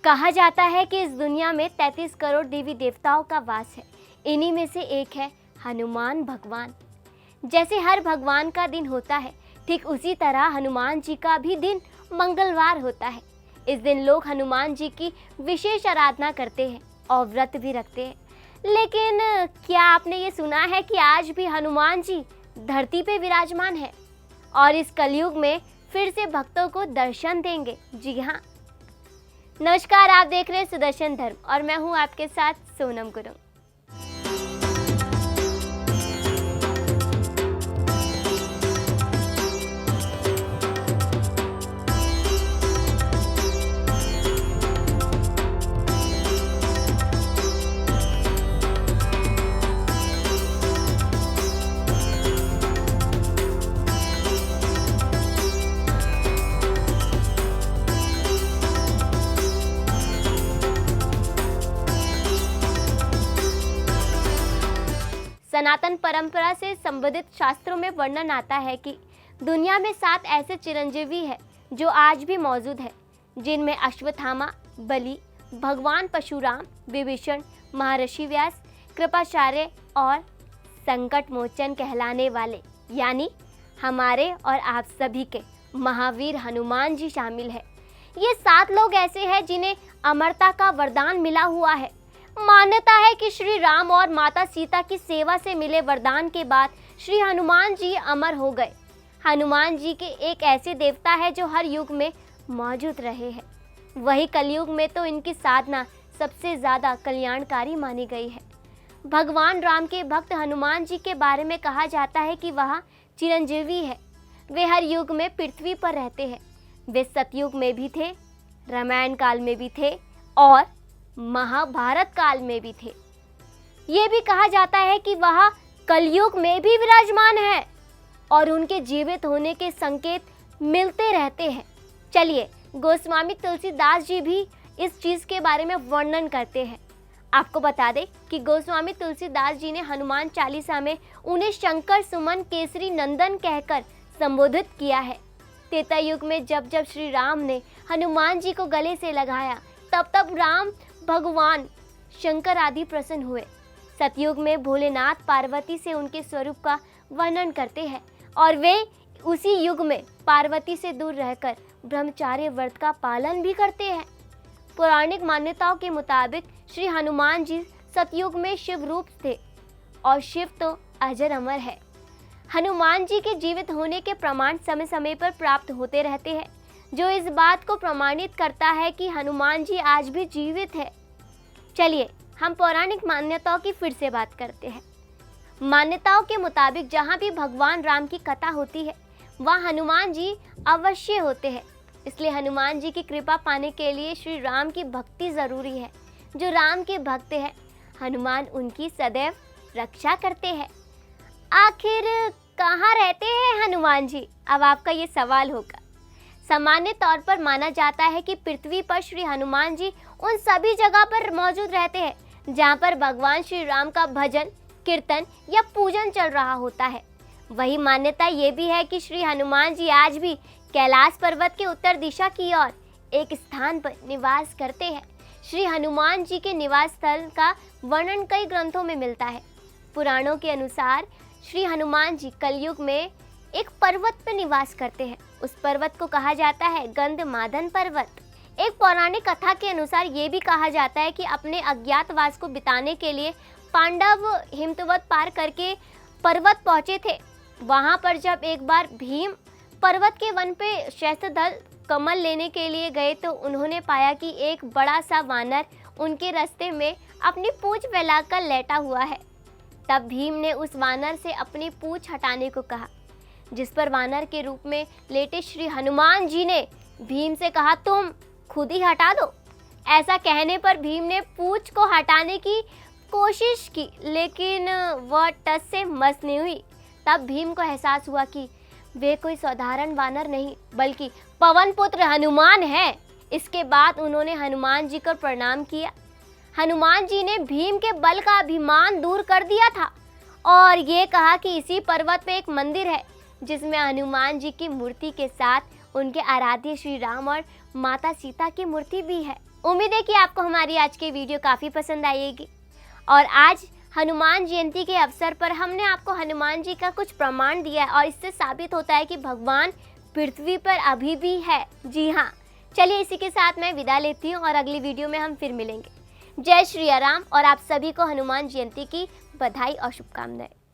कहा जाता है कि इस दुनिया में 33 करोड़ देवी देवताओं का वास है। इन्हीं में से एक है हनुमान भगवान। जैसे हर भगवान का दिन होता है, ठीक उसी तरह हनुमान जी का भी दिन मंगलवार होता है। इस दिन लोग हनुमान जी की विशेष आराधना करते हैं और व्रत भी रखते हैं। लेकिन क्या आपने ये सुना है कि आज भी हनुमान जी धरती पे विराजमान है और इस कलयुग में फिर से भक्तों को दर्शन देंगे? जी हाँ। नमस्कार, आप देख रहे हैं सुदर्शन धर्म और मैं हूँ आपके साथ सोनम गुरुंग। सनातन परंपरा से संबंधित शास्त्रों में वर्णन आता है कि दुनिया में 7 ऐसे चिरंजीवी हैं जो आज भी मौजूद हैं, जिनमें अश्वत्थामा, बलि, भगवान परशुराम, विभीषण, महर्षि व्यास, कृपाचार्य और संकट मोचन कहलाने वाले यानी हमारे और आप सभी के महावीर हनुमान जी शामिल है। ये 7 लोग ऐसे हैं जिन्हें अमरता का वरदान मिला हुआ है। मान्यता है कि श्री राम और माता सीता की सेवा से मिले वरदान के बाद श्री हनुमान जी अमर हो गए। हनुमान जी के एक ऐसे देवता है जो हर युग में मौजूद रहे हैं। वही कलयुग में तो इनकी साधना सबसे ज़्यादा कल्याणकारी मानी गई है। भगवान राम के भक्त हनुमान जी के बारे में कहा जाता है कि वह चिरंजीवी है। वे हर युग में पृथ्वी पर रहते हैं। वे सतयुग में भी थे, रामायण काल में भी थे और महाभारत काल में भी थे। ये भी कहा जाता है कि वह कलयुग में भी विराजमान है और उनके जीवित होने के संकेत मिलते रहते हैं। चलिए, गोस्वामी तुलसीदास जी भी इस चीज़ के बारे में वर्णन करते हैं। आपको बता दें कि गोस्वामी तुलसीदास जी ने हनुमान चालीसा में उन्हें शंकर सुमन केसरी नंदन कहकर संबोधित किया है। त्रेता युग में जब जब श्री राम ने हनुमान जी को गले से लगाया, तब तब राम भगवान शंकर आदि प्रसन्न हुए। सतयुग में भोलेनाथ पार्वती से उनके स्वरूप का वर्णन करते हैं और वे उसी युग में पार्वती से दूर रहकर ब्रह्मचार्य व्रत का पालन भी करते हैं। पौराणिक मान्यताओं के मुताबिक श्री हनुमान जी सतयुग में शिव रूप थे और शिव तो अजर अमर है। हनुमान जी के जीवित होने के प्रमाण समय समय पर प्राप्त होते रहते हैं, जो इस बात को प्रमाणित करता है कि हनुमान जी आज भी जीवित है। चलिए, हम पौराणिक मान्यताओं की फिर से बात करते हैं। मान्यताओं के मुताबिक जहाँ भी भगवान राम की कथा होती है, वहाँ हनुमान जी अवश्य होते हैं। इसलिए हनुमान जी की कृपा पाने के लिए श्री राम की भक्ति ज़रूरी है। जो राम के भक्त हैं, हनुमान उनकी सदैव रक्षा करते हैं। आखिर कहाँ रहते हैं हनुमान जी? अब आपका ये सवाल होगा। सामान्य तौर पर माना जाता है कि पृथ्वी पर श्री हनुमान जी उन सभी जगह पर मौजूद रहते हैं जहाँ पर भगवान श्री राम का भजन, कीर्तन या पूजन चल रहा होता है। वही मान्यता ये भी है कि श्री हनुमान जी आज भी कैलाश पर्वत के उत्तर दिशा की ओर एक स्थान पर निवास करते हैं। श्री हनुमान जी के निवास स्थल का वर्णन कई ग्रंथों में मिलता है। पुराणों के अनुसार श्री हनुमान जी कलयुग में एक पर्वत पर निवास करते हैं। उस पर्वत को कहा जाता है गंधमादन पर्वत। एक पौराणिक कथा के अनुसार ये भी कहा जाता है कि अपने अज्ञातवास को बिताने के लिए पांडव हिमवत पार करके पर्वत पहुंचे थे। वहां पर जब एक बार भीम पर्वत के वन पे शस्त्रधर कमल लेने के लिए गए तो उन्होंने पाया कि एक बड़ा सा वानर उनके रास्ते में अपनी पूंछ फैलाकर लेटा हुआ है। तब भीम ने उस वानर से अपनी पूंछ हटाने को कहा, जिस पर वानर के रूप में लेटे श्री हनुमान जी ने भीम से कहा, तुम खुद ही हटा दो। ऐसा कहने पर भीम ने पूंछ को हटाने की कोशिश की, लेकिन वह टस से मस नहीं हुई। तब भीम को एहसास हुआ कि वे कोई साधारण वानर नहीं बल्कि पवन पुत्र हनुमान है। इसके बाद उन्होंने हनुमान जी को प्रणाम किया। हनुमान जी ने भीम के बल का अभिमान दूर कर दिया था और ये कहा कि इसी पर्वत पे एक मंदिर है जिसमें हनुमान जी की मूर्ति के साथ उनके आराध्य श्री राम और माता सीता की मूर्ति भी है। उम्मीद है कि आपको हमारी आज की वीडियो काफ़ी पसंद आएगी। और आज हनुमान जयंती के अवसर पर हमने आपको हनुमान जी का कुछ प्रमाण दिया है और इससे साबित होता है कि भगवान पृथ्वी पर अभी भी है। जी हाँ, चलिए इसी के साथ मैं विदा लेती हूँ और अगली वीडियो में हम फिर मिलेंगे। जय श्री राम और आप सभी को हनुमान जयंती की बधाई और शुभकामनाएं।